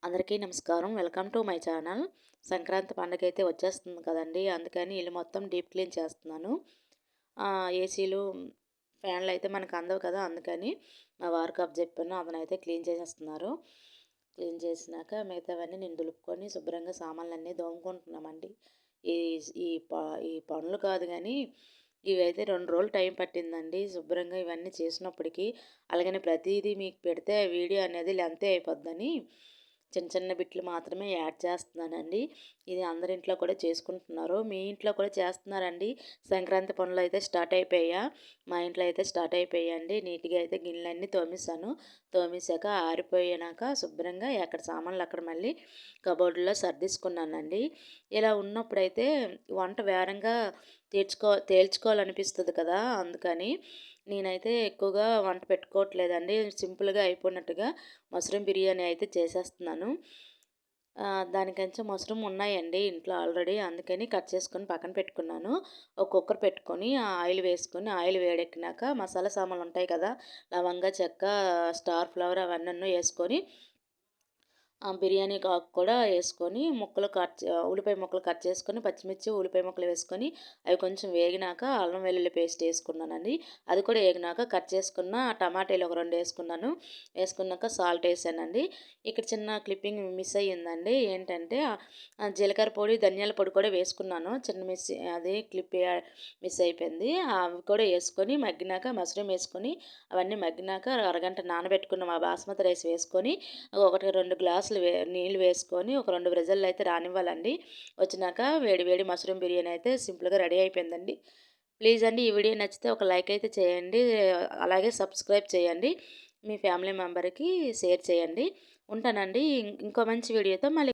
అందరికీ నమస్కారం. Welcome to my channel. Sankranti పండగ అయితే వచ్చేస్తుంది కదండీ! అందుకని ఇల్లు మొత్తం డీప్ క్లీన్ చేస్తున్నాను. ఏసీలు, ఫ్యాన్లు అయితే మనకు అందవు కదా! అందుకని మా వారికి అప్పజెప్పాను. అతనైతే క్లీన్ చేసేస్తున్నారు. క్లీన్ చేసినాక మిగతావన్నీ నేను దులుపుకొని శుభ్రంగా సామాన్లన్నీ దోముకుంటున్నామండి. ఈ ఈ ప ఈ పనులు కాదు గానీ ఇవైతే 2 రోజులు టైం పట్టిందండి. శుభ్రంగా ఇవన్నీ చేసినప్పటికి. అలాగని ప్రతీదీ మీకు పెడితే వీడియో అనేది లెంతీ అయిపోద్దని చిన్న చిన్న బిట్లు మాత్రమే యాడ్ చేస్తున్నానండి. ఇది అందరింట్లో కూడా చేసుకుంటున్నారు. మీ ఇంట్లో కూడా చేస్తున్నారండి? సంక్రాంతి పనులు అయితే స్టార్ట్ అయిపోయాయా? మా ఇంట్లో అయితే స్టార్ట్ అయిపోయాయండి. నీట్‌గా అయితే గిన్నెలన్నీ తోమేశాను. తోమేశాక ఆరిపోయినాక శుభ్రంగా ఎక్కడ సామాన్లు అక్కడ మళ్ళీ కబోర్డ్‌లో సర్దేసుకున్నానండి. ఇలా ఉన్నప్పుడైతే వంట వేగంగా తేల్చుకోవాలనిపిస్తది కదా! అందుకని నేనైతే ఎక్కువగా వంట పెట్టుకోవట్లేదండి. సింపుల్‌గా అయిపోయినట్టుగా మష్రూమ్ బిర్యానీ అయితే చేసేస్తున్నాను. దానికంచెం మష్రూమ్ ఉన్నాయండి ఇంట్లో ఆల్రెడీ. అందుకని కట్ చేసుకొని పక్కన పెట్టుకున్నాను. ఒక కుక్కర్ పెట్టుకొని ఆయిల్ వేసుకొని, ఆయిల్ వేడెక్కినాక మసాలా సామాన్లు ఉంటాయి కదా! లవంగ, చెక్క, స్టార్ ఫ్లవర్ అవన్నీను వేసుకొని బిర్యానీకి ఆకు కూడా వేసుకొని ఉల్లిపాయ ముక్కలు కట్ చేసుకొని, పచ్చిమిర్చి, ఉల్లిపాయ ముక్కలు వేసుకొని అవి కొంచెం వేగినాక అల్లం వెల్లుల్లి పేస్ట్ వేసుకున్నానండి. అది కూడా వేగినాక కట్ చేసుకున్న టమాటాలు ఒక 2 వేసుకున్నాను. వేసుకున్నాక సాల్ట్ వేసానండి. ఇక్కడ చిన్న క్లిప్పింగ్ మిస్ అయ్యిందండి. ఏంటంటే జీలకర్ర పొడి, ధనియాల పొడి కూడా వేసుకున్నాను. అది క్లిప్ మిస్ అయిపోయింది. అవి కూడా వేసుకొని మగ్గినాక మష్రూమ్ వేసుకొని అవన్నీ మగ్గినాక అరగంట నానబెట్టుకున్న మా బాస్మతి రైస్ వేసుకొని 2 గ్లాసులు నీళ్ళు వేసుకొని ఒక 2 విజిల్లు అయితే రానివ్వాలండి. వచ్చినాక వేడి వేడి మష్రూమ్ బిర్యానీ అయితే సింపుల్‌గా రెడీ అయిపోయిందండి. ప్లీజ్ అండి, ఈ వీడియో నచ్చితే ఒక లైక్ అయితే చేయండి. అలాగే సబ్స్క్రైబ్ చేయండి. మీ ఫ్యామిలీ మెంబర్‌కి షేర్ చేయండి. ఉంటానండి. ఇంకో మంచి వీడియోతో మళ్ళీ